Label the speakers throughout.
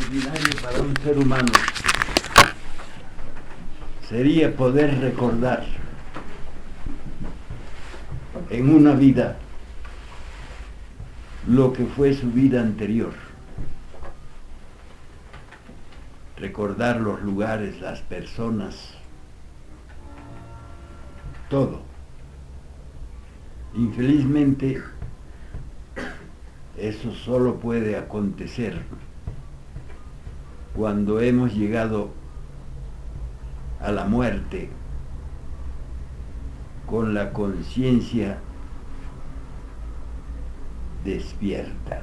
Speaker 1: extraordinario para un ser humano sería poder recordar en una vida lo que fue su vida anterior. Recordar los lugares, las personas, todo. Infelizmente, eso solo puede acontecer cuando hemos llegado a la muerte con la conciencia despierta.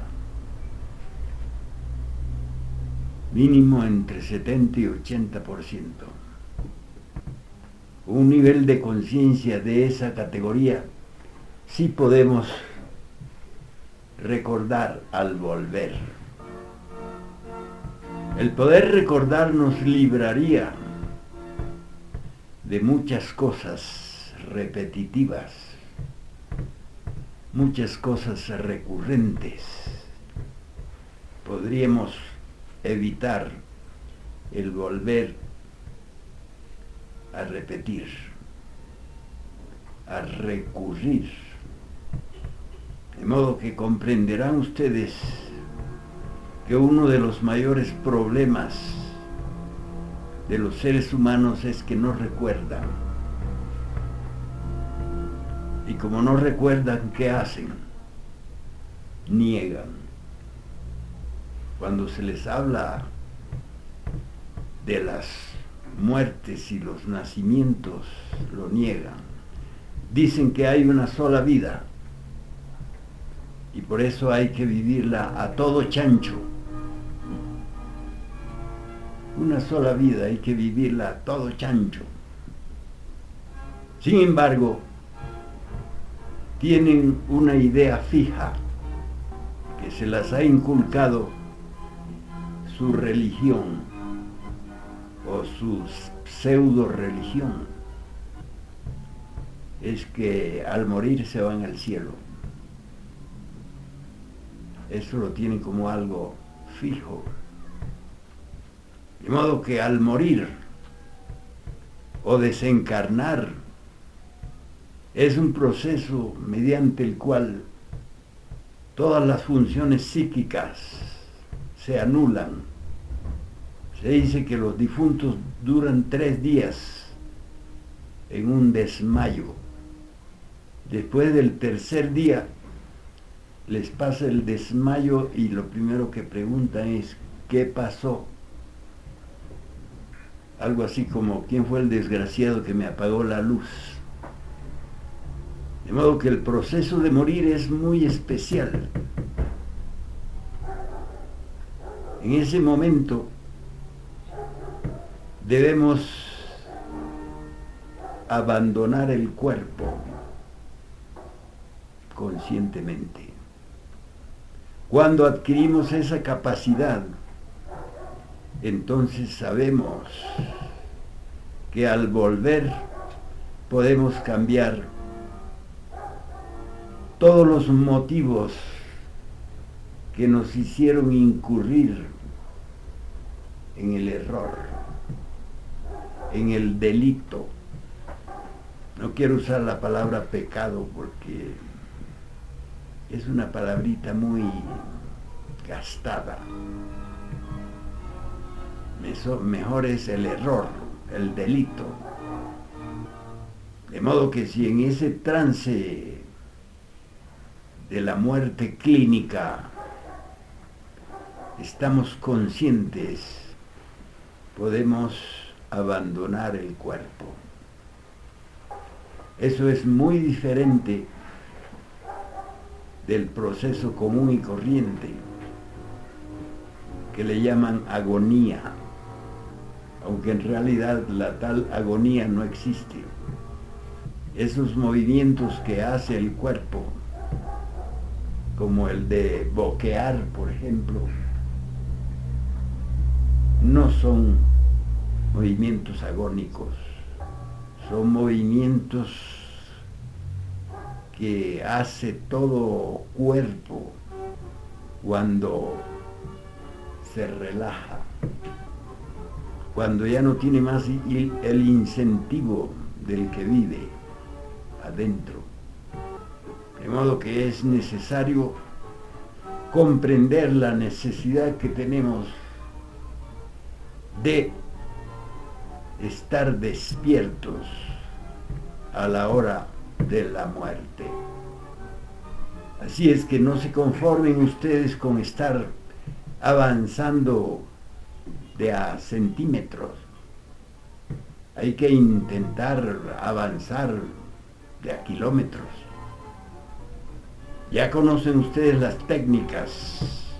Speaker 1: Mínimo entre 70 y 80%. Un nivel de conciencia de esa categoría sí podemos recordar al volver. El poder recordar nos libraría de muchas cosas repetitivas, muchas cosas recurrentes. Podríamos evitar el volver a repetir, a recurrir. De modo que comprenderán ustedes que uno de los mayores problemas de los seres humanos es que no recuerdan. Y como no recuerdan, ¿qué hacen? Niegan. Cuando se les habla de las muertes y los nacimientos, lo niegan. Dicen que hay una sola vida y por eso hay que vivirla a todo chancho. Una sola vida, hay que vivirla a todo chancho. Sin embargo, tienen una idea fija que se las ha inculcado su religión o su pseudo religión. Es que al morir se van al cielo. Eso lo tienen como algo fijo. De modo que al morir o desencarnar es un proceso mediante el cual todas las funciones psíquicas se anulan. Se dice que los difuntos duran 3 días en un desmayo. Después del tercer día les pasa el desmayo y lo primero que preguntan es ¿qué pasó? Algo así como ¿quién fue el desgraciado que me apagó la luz? De modo que el proceso de morir es muy especial. En ese momento debemos abandonar el cuerpo conscientemente. Cuando adquirimos esa capacidad, entonces sabemos que al volver podemos cambiar todos los motivos que nos hicieron incurrir en el error, en el delito. No quiero usar la palabra pecado porque es una palabrita muy gastada. Mejor es el error, el delito. De modo que si en ese trance de la muerte clínica estamos conscientes, podemos abandonar el cuerpo. Eso es muy diferente del proceso común y corriente que le llaman agonía, aunque en realidad la tal agonía no existe. Esos movimientos que hace el cuerpo, como el de boquear, por ejemplo, no son movimientos agónicos, son movimientos que hace todo cuerpo cuando se relaja, cuando ya no tiene más el incentivo del que vive adentro. De modo que es necesario comprender la necesidad que tenemos de estar despiertos a la hora de la muerte. Así es que no se conformen ustedes con estar avanzando de a centímetros. Hay que intentar avanzar de a kilómetros. Ya conocen ustedes las técnicas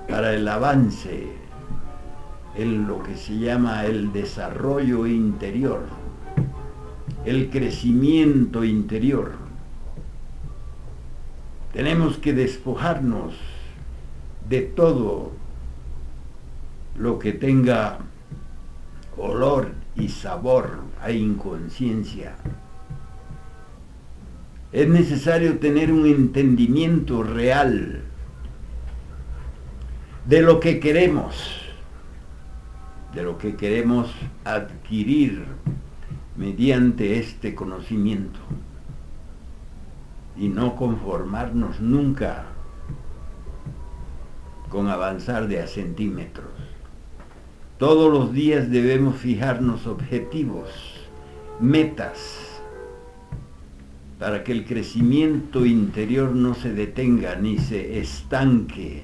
Speaker 1: para el avance en lo que se llama el desarrollo interior, el crecimiento interior. Tenemos que despojarnos de todo lo que tenga olor y sabor a inconsciencia. Es necesario tener un entendimiento real de lo que queremos adquirir mediante este conocimiento, y no conformarnos nunca con avanzar de a centímetros. Todos los días debemos fijarnos objetivos, metas, para que el crecimiento interior no se detenga ni se estanque.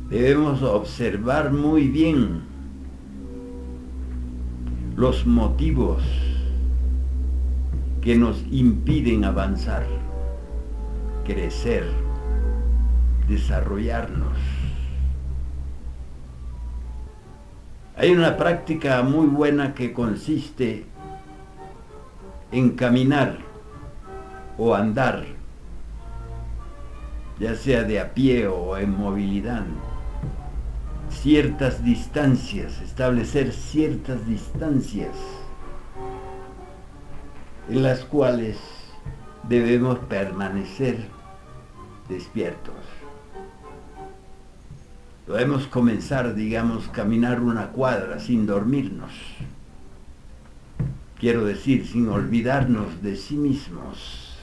Speaker 1: Debemos observar muy bien los motivos que nos impiden avanzar, crecer, desarrollarnos. Hay una práctica muy buena que consiste en caminar o andar, ya sea de a pie o en movilidad, ciertas distancias, establecer ciertas distancias en las cuales debemos permanecer despiertos. Podemos comenzar, digamos, caminar una cuadra sin dormirnos. Quiero decir, sin olvidarnos de sí mismos.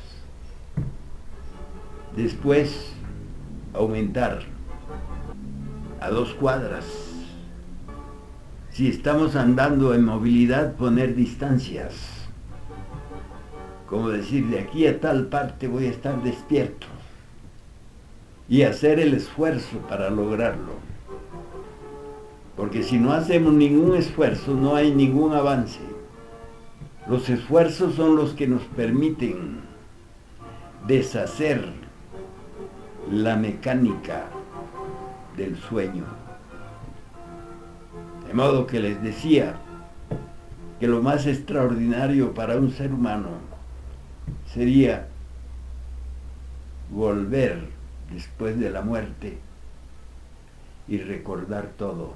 Speaker 1: Después, aumentar a 2 cuadras. Si estamos andando en movilidad, poner distancias. Como decir, de aquí a tal parte voy a estar despierto. Y hacer el esfuerzo para lograrlo. Porque si no hacemos ningún esfuerzo, no hay ningún avance. Los esfuerzos son los que nos permiten deshacer la mecánica del sueño. De modo que les decía que lo más extraordinario para un ser humano sería volver después de la muerte y recordar todo.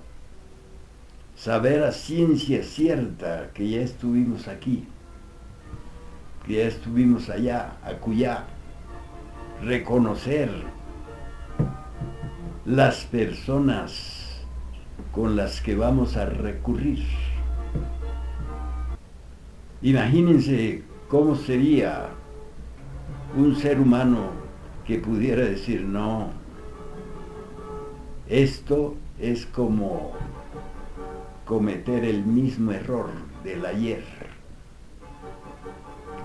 Speaker 1: Saber a ciencia cierta que ya estuvimos aquí, que ya estuvimos allá, acullá. Reconocer las personas con las que vamos a recurrir. Imagínense cómo sería un ser humano que pudiera decir, no, esto es como cometer el mismo error del ayer,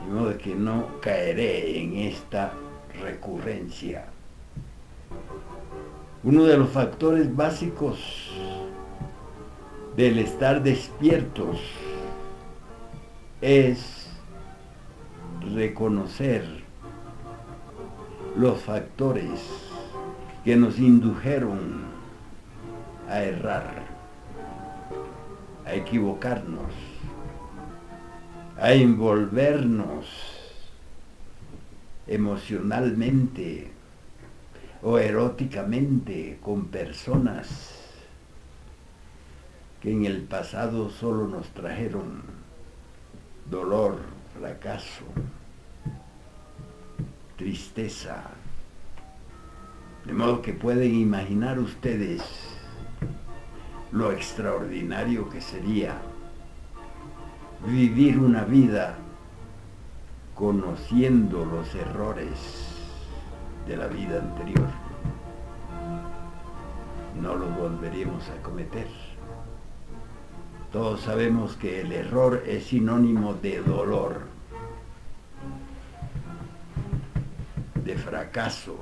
Speaker 1: de modo que no caeré en esta recurrencia. Uno de los factores básicos del estar despiertos es reconocer los factores que nos indujeron a errar, a equivocarnos, a envolvernos emocionalmente o eróticamente con personas que en el pasado solo nos trajeron dolor, fracaso, tristeza. De modo que pueden imaginar ustedes lo extraordinario que sería vivir una vida conociendo los errores de la vida anterior. No los volveríamos a cometer. Todos sabemos que el error es sinónimo de dolor, de fracaso,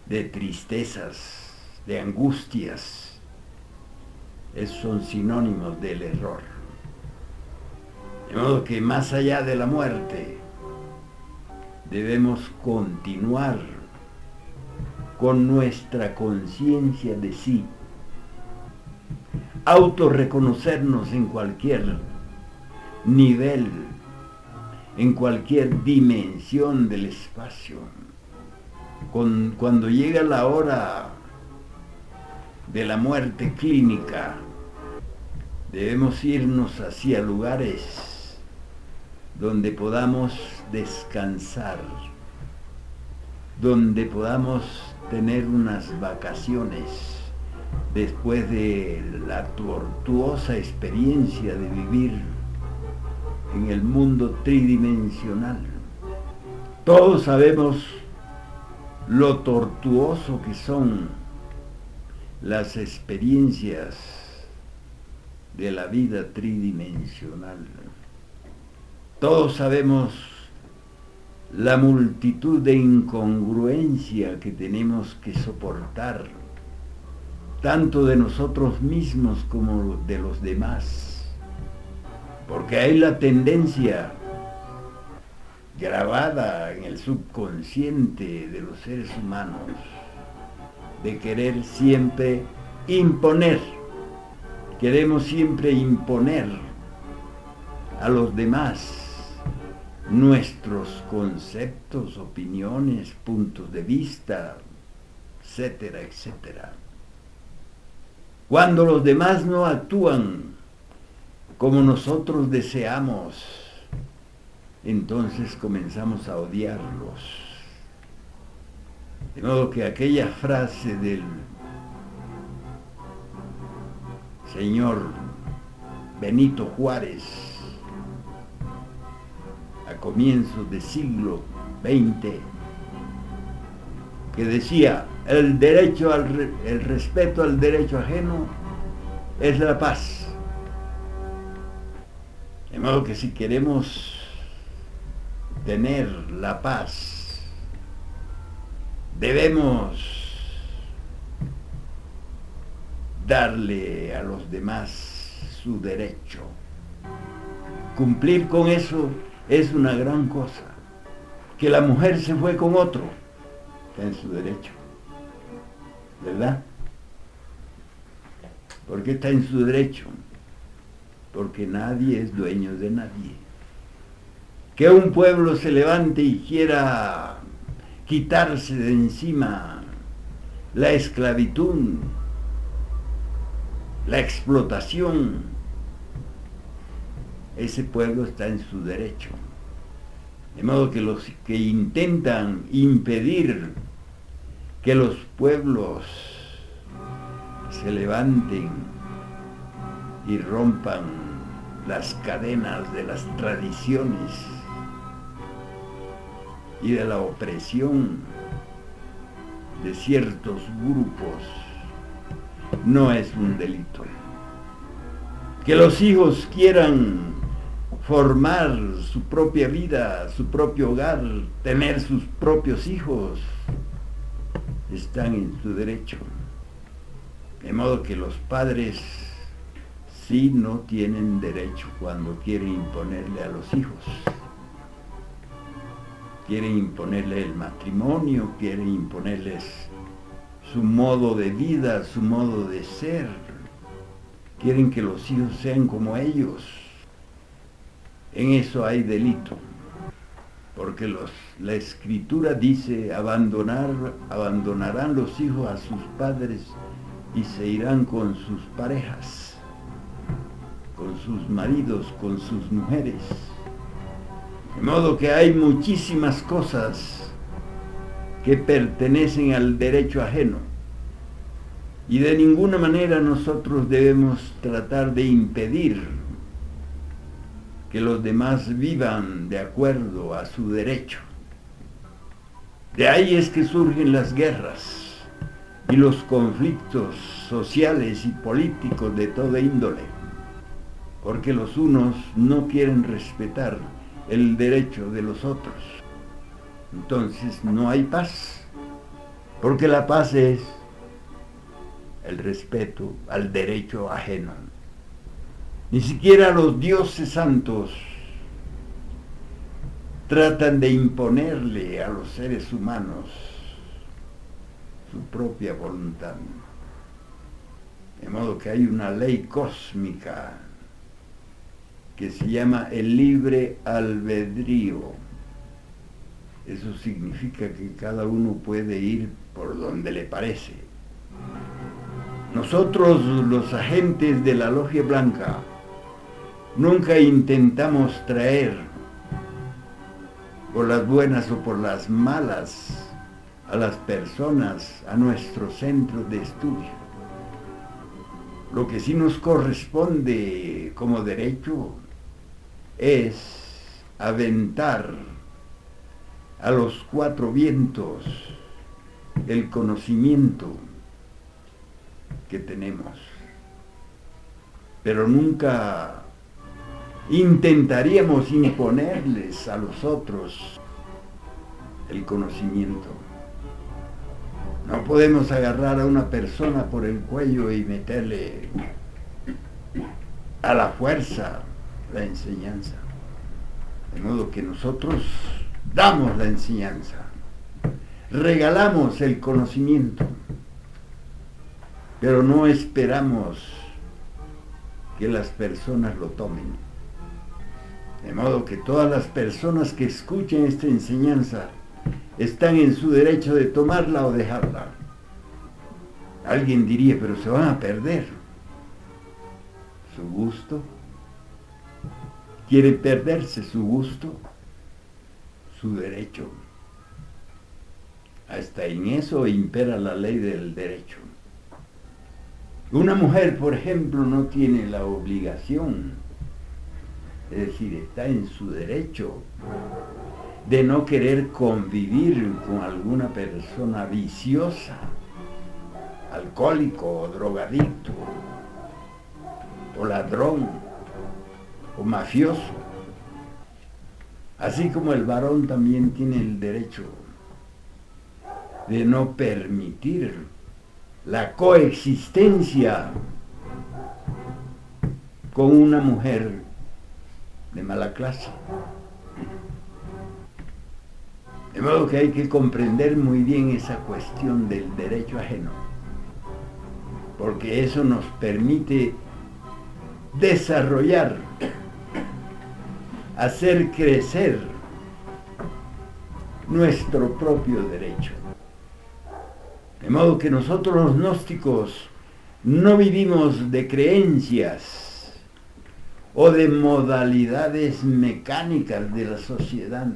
Speaker 1: de tristezas, de angustias. Esos son sinónimos del error. De modo que más allá de la muerte, debemos continuar con nuestra conciencia de sí, autorreconocernos en cualquier nivel, en cualquier dimensión del espacio. Cuando llega la hora de la muerte clínica, debemos irnos hacia lugares donde podamos descansar, donde podamos tener unas vacaciones después de la tortuosa experiencia de vivir en el mundo tridimensional. Todos sabemos lo tortuoso que son las experiencias de la vida tridimensional. Todos sabemos la multitud de incongruencia que tenemos que soportar, tanto de nosotros mismos como de los demás, porque hay la tendencia grabada en el subconsciente de los seres humanos de querer siempre imponer. Queremos siempre imponer a los demás nuestros conceptos, opiniones, puntos de vista, etcétera, etcétera. Cuando los demás no actúan como nosotros deseamos, entonces comenzamos a odiarlos. De modo que aquella frase del señor Benito Juárez a comienzos del siglo XX, que decía: el respeto al derecho ajeno es la paz. De modo que si queremos tener la paz, debemos darle a los demás su derecho. Cumplir con eso es una gran cosa. Que la mujer se fue con otro, está en su derecho, ¿verdad? ¿Por qué está en su derecho? Porque nadie es dueño de nadie. Que un pueblo se levante y quiera quitarse de encima la esclavitud, la explotación, ese pueblo está en su derecho. De modo que los que intentan impedir que los pueblos se levanten y rompan las cadenas de las tradiciones y de la opresión de ciertos grupos, no es un delito. Que los hijos quieran formar su propia vida, su propio hogar, tener sus propios hijos, están en su derecho. De modo que los padres sí no tienen derecho cuando quieren imponerle a los hijos. Quieren imponerle el matrimonio, quieren imponerles su modo de vida, su modo de ser. Quieren que los hijos sean como ellos. En eso hay delito, porque la Escritura dice: abandonarán los hijos a sus padres y se irán con sus parejas, con sus maridos, con sus mujeres. De modo que hay muchísimas cosas que pertenecen al derecho ajeno, Y de ninguna manera nosotros debemos tratar de impedir que los demás vivan de acuerdo a su derecho. De ahí es que surgen las guerras y los conflictos sociales y políticos de toda índole, porque los unos no quieren respetar el derecho de los otros. Entonces no hay paz, porque la paz es el respeto al derecho ajeno. Ni siquiera los dioses santos tratan de imponerle a los seres humanos su propia voluntad. De modo que hay una ley cósmica que se llama el libre albedrío. Eso significa que cada uno puede ir por donde le parece. Nosotros, los agentes de la Logia Blanca, nunca intentamos traer, por las buenas o por las malas, a las personas a nuestro centro de estudio. Lo que sí nos corresponde como derecho es aventar a los cuatro vientos el conocimiento que tenemos, pero nunca intentaríamos imponerles a los otros el conocimiento. No podemos agarrar a una persona por el cuello y meterle a la fuerza la enseñanza. De modo que nosotros damos la enseñanza, regalamos el conocimiento, pero no esperamos que las personas lo tomen. De modo que todas las personas que escuchen esta enseñanza están en su derecho de tomarla o dejarla. Alguien diría, pero se van a perder. ¿Su gusto? ¿Quiere perderse su gusto? Su derecho. Hasta en eso impera la ley del derecho. Una mujer, por ejemplo, no tiene la obligación, es decir, está en su derecho de no querer convivir con alguna persona viciosa, alcohólico o drogadicto, o ladrón, o mafioso. Así como el varón también tiene el derecho de no permitir la coexistencia con una mujer de mala clase. De modo que hay que comprender muy bien esa cuestión del derecho ajeno, porque eso nos permite desarrollar, hacer crecer nuestro propio derecho. De modo que nosotros los gnósticos no vivimos de creencias o de modalidades mecánicas de la sociedad.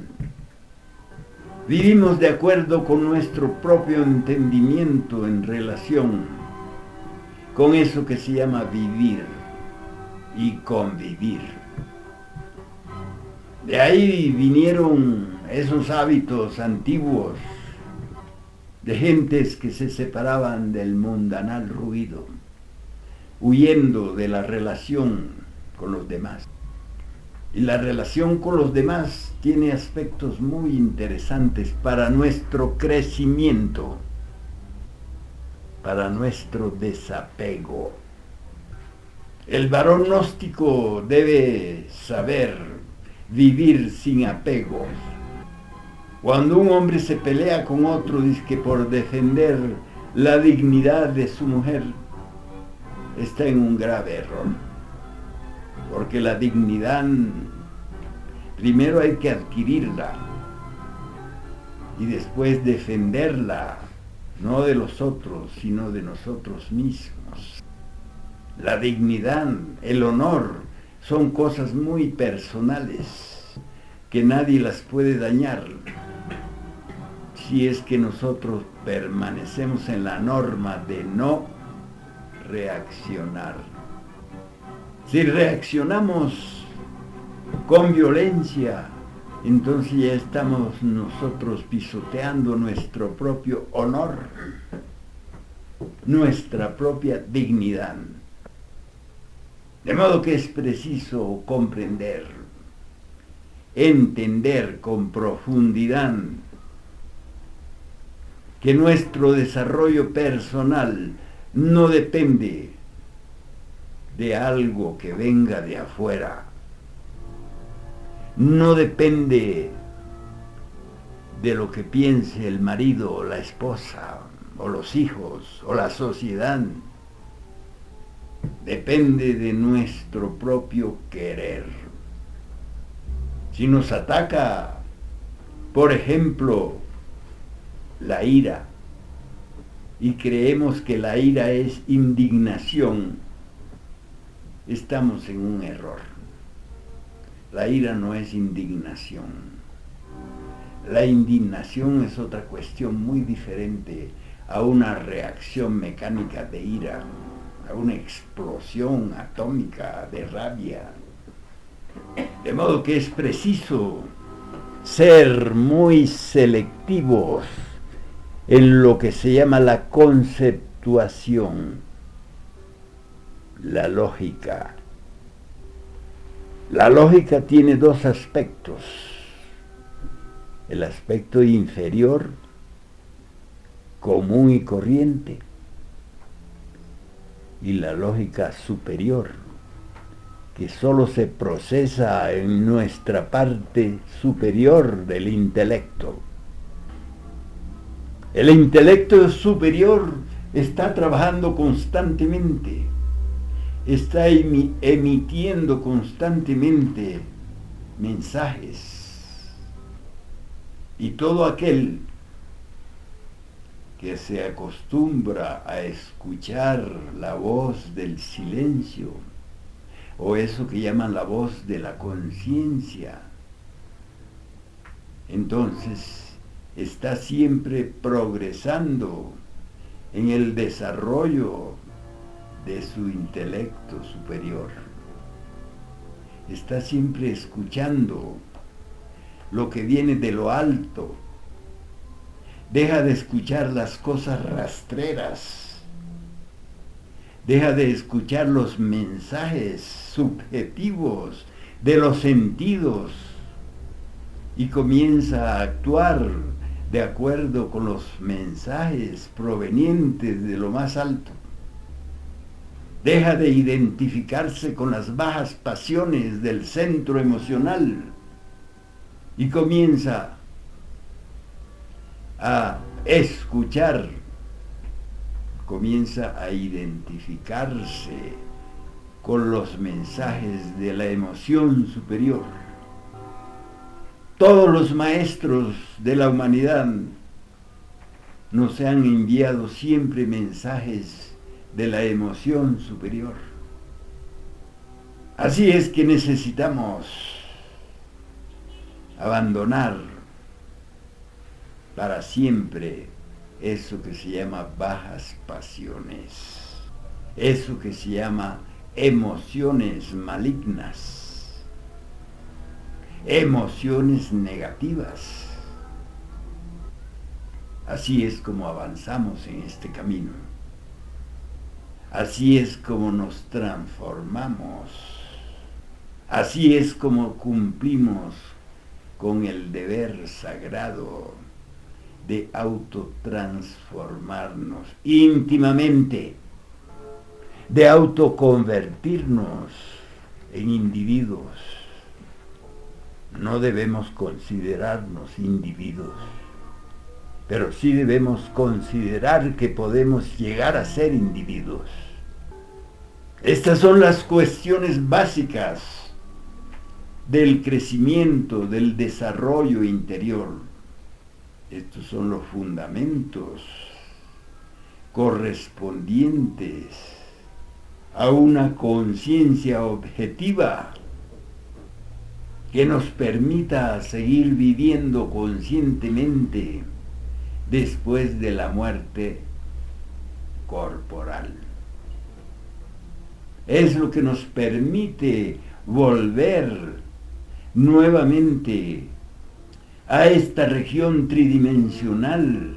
Speaker 1: Vivimos de acuerdo con nuestro propio entendimiento en relación con eso que se llama vivir y convivir. De ahí vinieron esos hábitos antiguos de gentes que se separaban del mundanal ruido, huyendo de la relación con los demás. Y la relación con los demás tiene aspectos muy interesantes para nuestro crecimiento, para nuestro desapego. El varón gnóstico debe saber vivir sin apegos. Cuando un hombre se pelea con otro, dice que por defender la dignidad de su mujer, está en un grave error. Porque la dignidad, primero hay que adquirirla y después defenderla, no de los otros, sino de nosotros mismos. La dignidad, el honor, son cosas muy personales que nadie las puede dañar si es que nosotros permanecemos en la norma de no reaccionar. Si reaccionamos con violencia, entonces ya estamos nosotros pisoteando nuestro propio honor, nuestra propia dignidad. De modo que es preciso comprender, entender con profundidad que nuestro desarrollo personal no depende de algo que venga de afuera, no depende de lo que piense el marido o la esposa o los hijos o la sociedad, depende de nuestro propio querer. Si nos ataca, por ejemplo, la ira, y creemos que la ira es indignación, estamos en un error. La ira no es indignación. La indignación es otra cuestión muy diferente a una reacción mecánica de ira, a una explosión atómica de rabia. De modo que es preciso ser muy selectivos en lo que se llama la conceptuación, la lógica. La lógica tiene dos aspectos: el aspecto inferior, común y corriente, y la lógica superior, que solo se procesa en nuestra parte superior del intelecto. El intelecto superior está trabajando constantemente, está emitiendo constantemente mensajes, y todo aquel que se acostumbra a escuchar la voz del silencio, o eso que llaman la voz de la conciencia, entonces está siempre progresando en el desarrollo de su intelecto superior. Está siempre escuchando lo que viene de lo alto. Deja de escuchar las cosas rastreras. Deja de escuchar los mensajes subjetivos de los sentidos y comienza a actuar de acuerdo con los mensajes provenientes de lo más alto. Deja de identificarse con las bajas pasiones del centro emocional y comienza a escuchar, comienza a identificarse con los mensajes de la emoción superior. Todos los maestros de la humanidad nos han enviado siempre mensajes de la emoción superior. Así es que necesitamos abandonar para siempre eso que se llama bajas pasiones, eso que se llama emociones malignas, emociones negativas. Así es como avanzamos en este camino. Así es como nos transformamos. Así es como cumplimos con el deber sagrado de autotransformarnos íntimamente, de autoconvertirnos en individuos. No debemos considerarnos individuos, pero sí debemos considerar que podemos llegar a ser individuos. Estas son las cuestiones básicas del crecimiento, del desarrollo interior. Estos son los fundamentos correspondientes a una conciencia objetiva que nos permita seguir viviendo conscientemente después de la muerte corporal. es lo que nos permite volver nuevamente a esta región tridimensional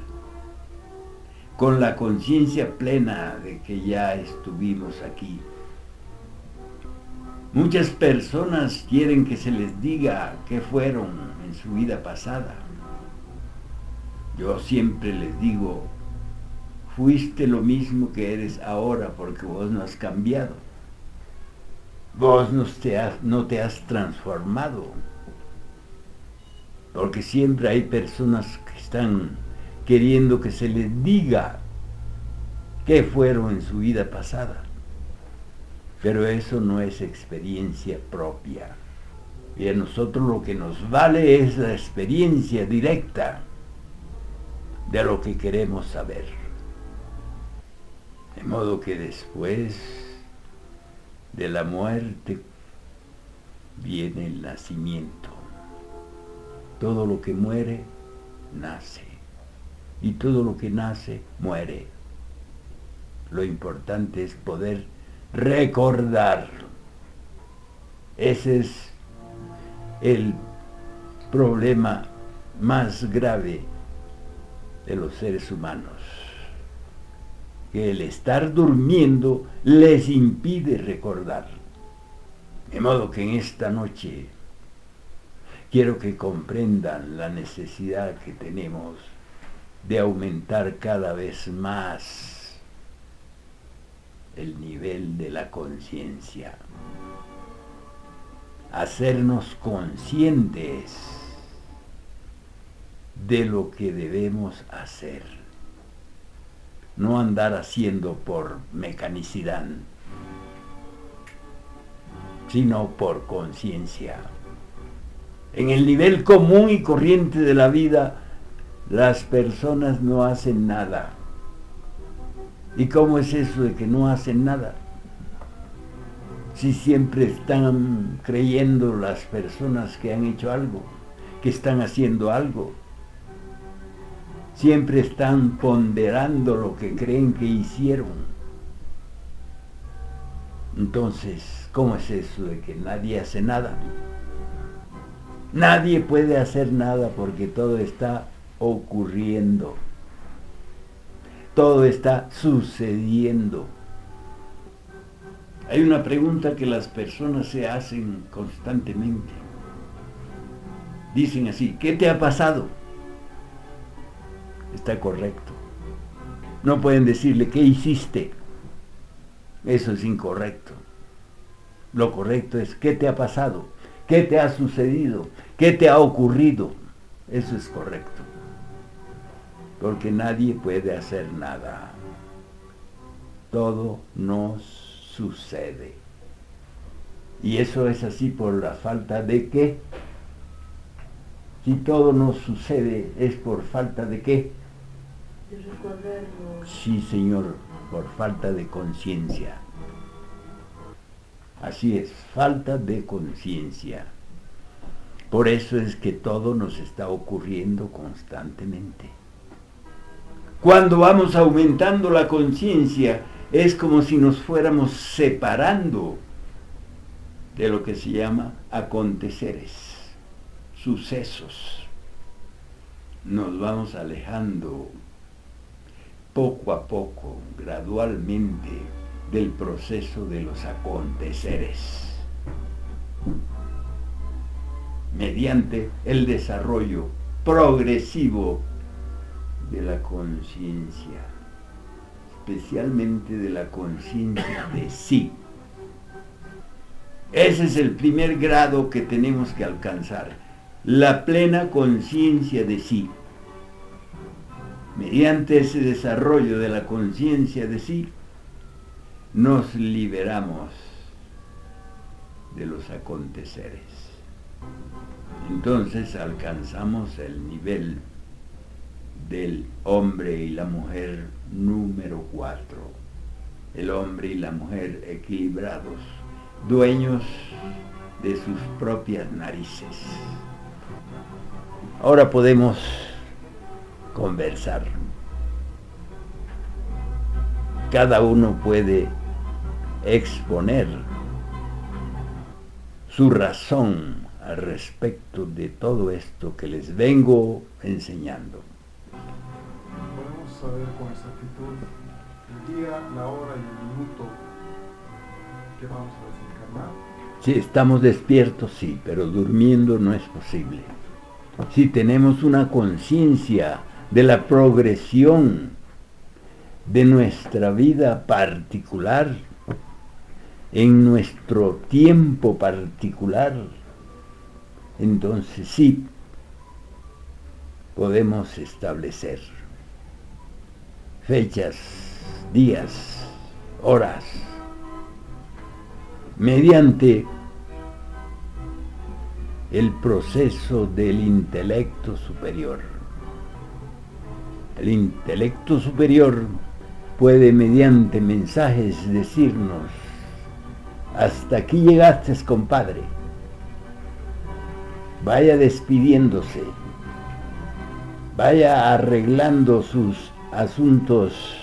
Speaker 1: con la conciencia plena de que ya estuvimos aquí. Muchas personas quieren que se les diga qué fueron en su vida pasada. Yo siempre les digo, fuiste lo mismo que eres ahora porque vos no has cambiado. Vos no te has transformado. Porque siempre hay personas que están queriendo que se les diga qué fueron en su vida pasada. Pero eso no es experiencia propia. Y a nosotros lo que nos vale es la experiencia directa de lo que queremos saber. De modo que después de la muerte viene el nacimiento. Todo lo que muere, nace. Y todo lo que nace, muere. Lo importante es poder recordarlo. Ese es el problema más grave de los seres humanos. Que el estar durmiendo les impide recordar. De modo que en esta noche quiero que comprendan la necesidad que tenemos de aumentar cada vez más el nivel de la conciencia. Hacernos conscientes de lo que debemos hacer. No andar haciendo por mecanicidad, sino por conciencia. En el nivel común y corriente de la vida, las personas no hacen nada. ¿Y cómo es eso de que no hacen nada? Si siempre están creyendo las personas que han hecho algo, que están haciendo algo. Siempre están ponderando lo que creen que hicieron. Entonces, ¿cómo es eso de que nadie hace nada? Nadie puede hacer nada porque todo está ocurriendo. Todo está sucediendo. Hay una pregunta que las personas se hacen constantemente. Dicen así, ¿qué te ha pasado? Está correcto. No pueden decirle, ¿qué hiciste? Eso es incorrecto. Lo correcto es, ¿qué te ha pasado? ¿Qué te ha sucedido? ¿Qué te ha ocurrido? Eso es correcto. Porque nadie puede hacer nada. Todo nos sucede. Y eso es así por la falta de qué. Si todo nos sucede, ¿es por falta de qué?
Speaker 2: De recordarlo.
Speaker 1: Sí, Señor, por falta de conciencia. Así es, falta de conciencia. Por eso es que todo nos está ocurriendo constantemente. Cuando vamos aumentando la conciencia, es como si nos fuéramos separando de lo que se llama aconteceres, sucesos. Nos vamos alejando poco a poco, gradualmente, del proceso de los aconteceres, mediante el desarrollo progresivo de la conciencia, especialmente de la conciencia de sí. Ese es el primer grado que tenemos que alcanzar, la plena conciencia de sí. Mediante ese desarrollo de la conciencia de sí, nos liberamos de los aconteceres. Entonces alcanzamos el nivel del hombre y la mujer número 4. El hombre y la mujer equilibrados, dueños de sus propias narices. Ahora podemos conversar. Cada uno puede exponer su razón al respecto de todo esto que les vengo enseñando.
Speaker 3: Podemos saber con exactitud el día, la hora y el minuto que vamos a desencarnar.
Speaker 1: Si estamos despiertos, sí, pero durmiendo no es posible. Si tenemos una conciencia de la progresión de nuestra vida particular, en nuestro tiempo particular, entonces sí podemos establecer fechas, días, horas, mediante el proceso del intelecto superior. El intelecto superior puede, mediante mensajes, decirnos: hasta aquí llegaste, compadre. Vaya despidiéndose, vaya arreglando sus asuntos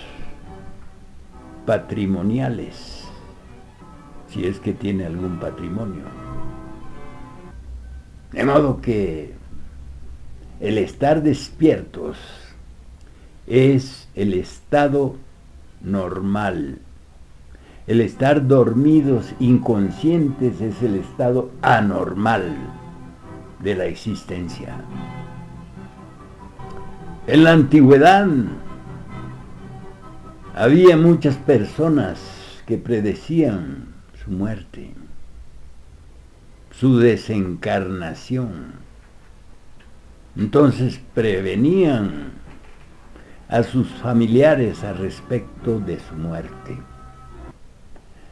Speaker 1: patrimoniales, si es que tiene algún patrimonio. De modo que el estar despiertos es el estado normal. El estar dormidos, inconscientes, es el estado anormal de la existencia. En la antigüedad había muchas personas que predecían su muerte, su desencarnación. Entonces prevenían a sus familiares al respecto de su muerte.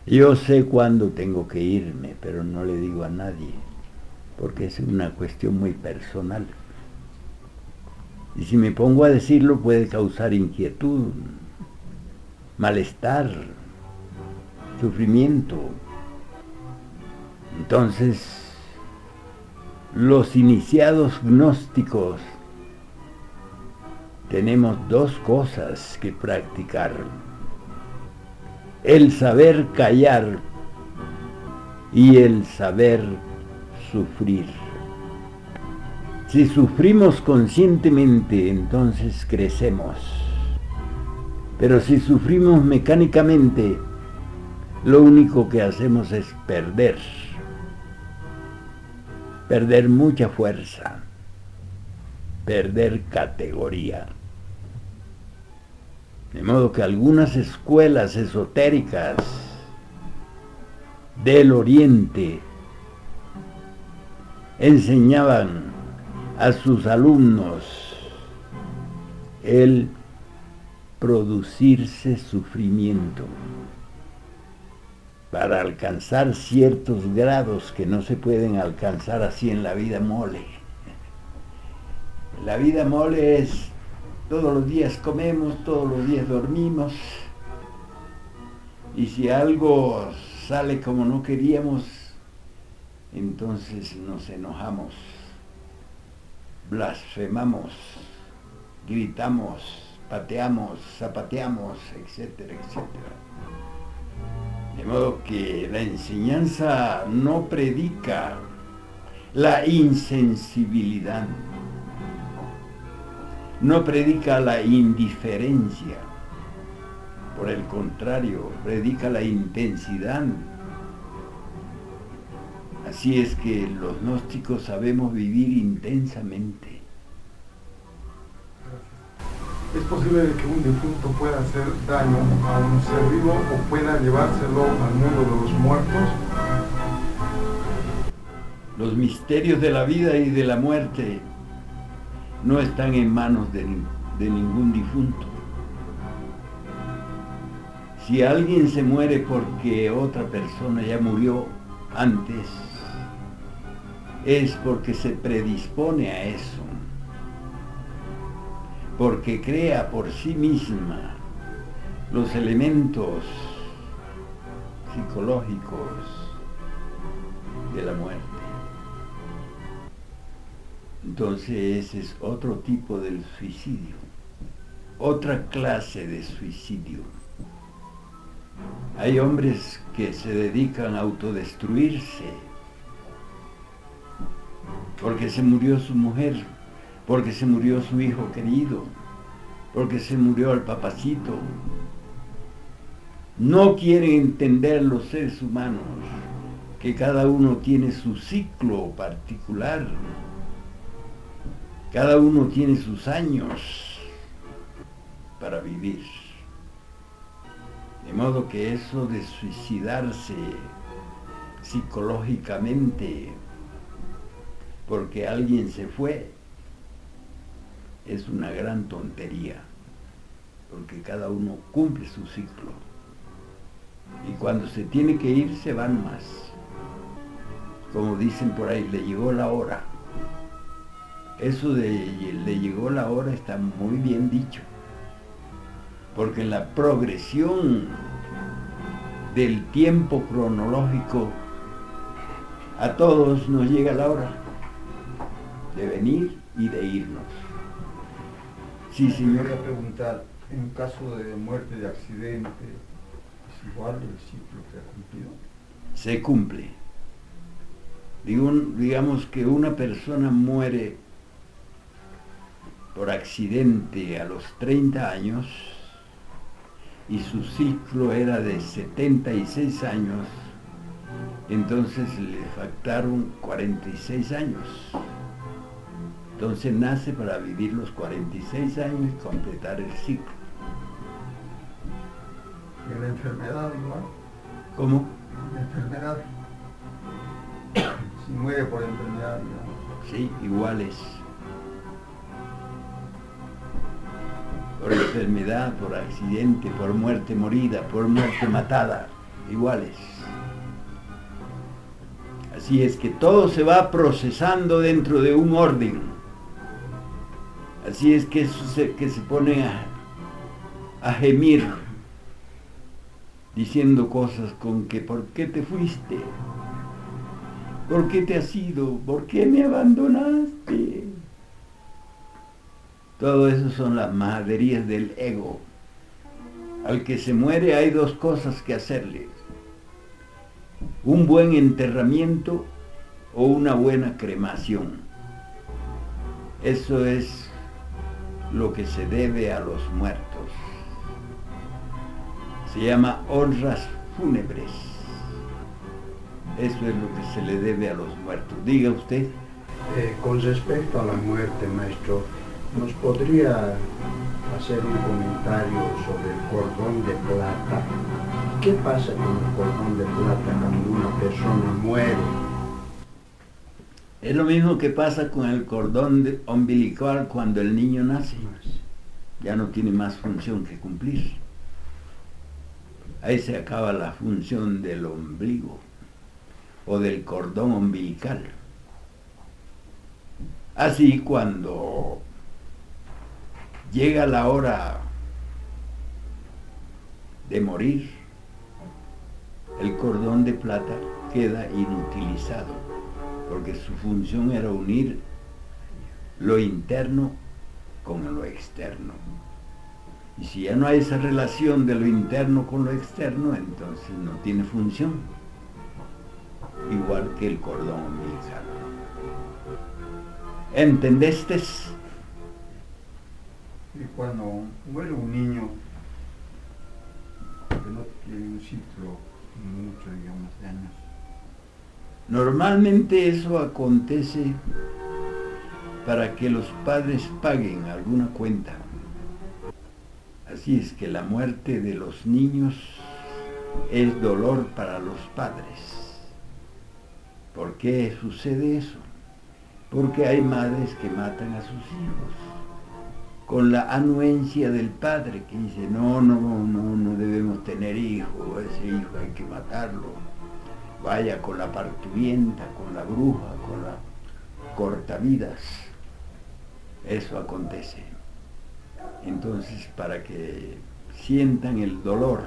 Speaker 1: Yo sé cuándo tengo que irme, pero no le digo a nadie, porque es una cuestión muy personal. Y si me pongo a decirlo puede causar inquietud, malestar, sufrimiento. Entonces, los iniciados gnósticos tenemos dos cosas que practicar: el saber callar y el saber sufrir. Si sufrimos conscientemente, entonces crecemos. Pero si sufrimos mecánicamente, lo único que hacemos es perder mucha fuerza, perder categoría. De modo que algunas escuelas esotéricas del Oriente enseñaban a sus alumnos el producirse sufrimiento para alcanzar ciertos grados que no se pueden alcanzar así en la vida mole. La vida mole es: todos los días comemos, todos los días dormimos, y si algo sale como no queríamos, entonces nos enojamos, blasfemamos, gritamos, pateamos, zapateamos, etcétera, etcétera. De modo que la enseñanza no predica la insensibilidad, no predica la indiferencia, por el contrario, predica la intensidad. Así es que los gnósticos sabemos vivir intensamente.
Speaker 3: ¿Es posible que un difunto pueda hacer daño a un ser vivo o pueda llevárselo al mundo de los muertos?
Speaker 1: Los misterios de la vida y de la muerte no están en manos de ningún difunto. Si alguien se muere porque otra persona ya murió antes, es porque se predispone a eso, porque crea por sí misma los elementos psicológicos de la muerte. Entonces ese es otro tipo del suicidio, otra clase de suicidio. Hay hombres que se dedican a autodestruirse porque se murió su mujer, porque se murió su hijo querido, porque se murió el papacito. No quieren entender los seres humanos que cada uno tiene su ciclo particular, cada uno tiene sus años para vivir. De modo que eso de suicidarse psicológicamente porque alguien se fue es una gran tontería, porque cada uno cumple su ciclo. Y cuando se tiene que ir, se van más. Como dicen por ahí, le llegó la hora. Eso de le llegó la hora está muy bien dicho, porque en la progresión del tiempo cronológico a todos nos llega la hora de venir y de irnos. Sí, señor.
Speaker 4: Quería preguntar, en caso de muerte de accidente, ¿es igual el ciclo que ha cumplido?
Speaker 1: Se cumple. Digamos que una persona muere por accidente a los 30 años y su ciclo era de 76 años, entonces le faltaron 46 años. Entonces nace para vivir los 46 años y completar el ciclo.
Speaker 4: ¿Y la enfermedad igual?
Speaker 1: ¿Cómo?
Speaker 4: La enfermedad. Si muere por enfermedad, digamos.
Speaker 1: Sí, iguales. Por enfermedad, por accidente, por muerte morida, por muerte matada, iguales. Así es que todo se va procesando dentro de un orden. Así es que eso que se pone a gemir, diciendo cosas con que ¿por qué te fuiste? ¿Por qué te has ido? ¿Por qué me abandonaste? Todo eso son las majaderías del ego. Al que se muere hay dos cosas que hacerle: un buen enterramiento o una buena cremación. Eso es lo que se debe a los muertos. Se llama honras fúnebres. Eso es lo que se le debe a los muertos. Diga usted.
Speaker 5: Con respecto a la muerte, maestro, ¿nos podría hacer un comentario sobre el cordón de plata? ¿Qué pasa con el cordón de plata cuando una persona muere?
Speaker 1: Es lo mismo que pasa con el cordón umbilical cuando el niño nace. Ya no tiene más función que cumplir. Ahí se acaba la función del ombligo o del cordón umbilical. Así, cuando llega la hora de morir, el cordón de plata queda inutilizado, porque su función era unir lo interno con lo externo. Y si ya no hay esa relación de lo interno con lo externo, entonces no tiene función, igual que el cordón umbilical. ¿Entendiste?
Speaker 4: Y cuando muere un niño que no tiene un ciclo mucho, digamos, de años,
Speaker 1: Normalmente eso acontece para que los padres paguen alguna cuenta. Así es que la muerte de los niños es dolor para los padres. ¿Por qué sucede eso? Porque hay madres que matan a sus hijos con la anuencia del padre que dice no debemos tener hijos, ese hijo hay que matarlo. Vaya con la parturienta, con la bruja, con la cortavidas. Eso acontece. Entonces, para que sientan el dolor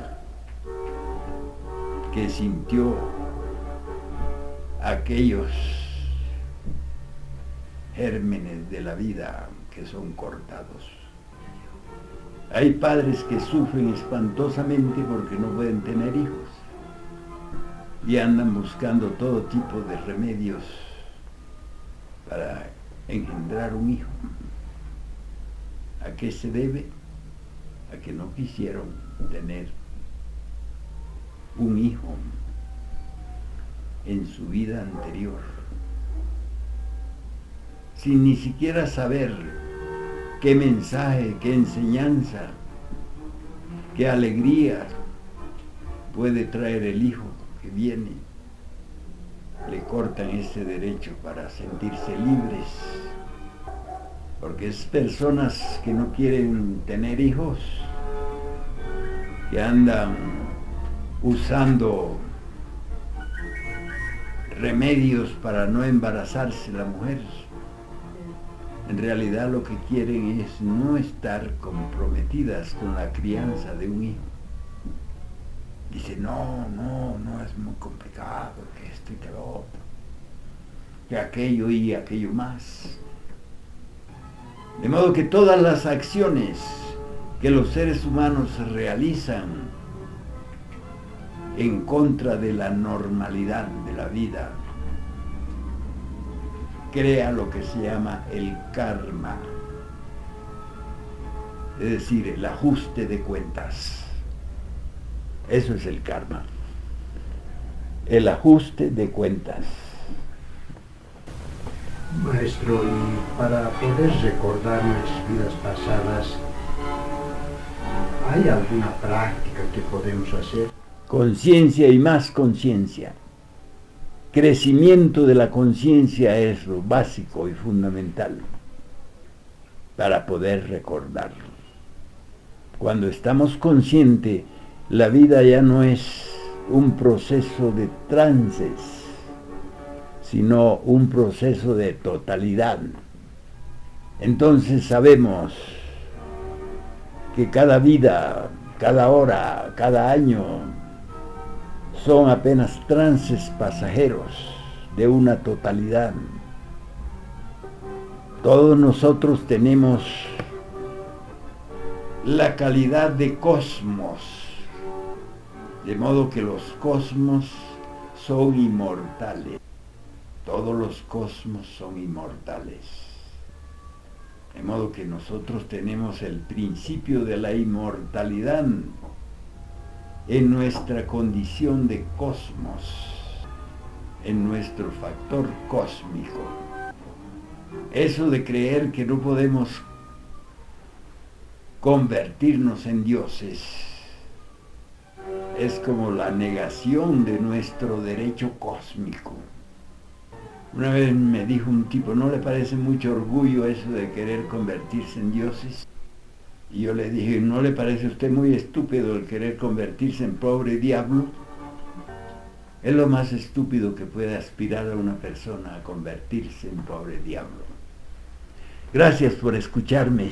Speaker 1: que sintió aquellos gérmenes de la vida que son cortados. Hay padres que sufren espantosamente porque no pueden tener hijos y andan buscando todo tipo de remedios para engendrar un hijo. ¿A qué se debe? A que no quisieron tener un hijo en su vida anterior, sin ni siquiera saber qué mensaje, qué enseñanza, qué alegría puede traer el hijo que viene. Le cortan ese derecho para sentirse libres, porque es personas que no quieren tener hijos, que andan usando remedios para no embarazarse la mujer. En realidad lo que quieren es no estar comprometidas con la crianza de un hijo. Dice, no, es muy complicado, que esto y que lo otro, que aquello y aquello más. De modo que todas las acciones que los seres humanos realizan en contra de la normalidad de la vida, crea lo que se llama el karma, es decir, el ajuste de cuentas. Eso es el karma, el ajuste de cuentas.
Speaker 5: Maestro, y para poder recordar nuestras vidas pasadas, ¿hay alguna práctica que podemos hacer?
Speaker 1: Conciencia y más conciencia. Crecimiento de la conciencia es lo básico y fundamental para poder recordarlo. Cuando estamos conscientes, la vida ya no es un proceso de trances, sino un proceso de totalidad. Entonces sabemos que cada vida, cada hora, cada año son apenas trances pasajeros de una totalidad. Todos nosotros tenemos la calidad de cosmos, de modo que los cosmos son inmortales. Todos los cosmos son inmortales. De modo que nosotros tenemos el principio de la inmortalidad en nuestra condición de cosmos, en nuestro factor cósmico. Eso de creer que no podemos convertirnos en dioses es como la negación de nuestro derecho cósmico. Una vez me dijo un tipo, ¿no le parece mucho orgullo eso de querer convertirse en dioses? Y yo le dije, ¿no le parece a usted muy estúpido el querer convertirse en pobre diablo? Es lo más estúpido que puede aspirar a una persona, a convertirse en pobre diablo. Gracias por escucharme.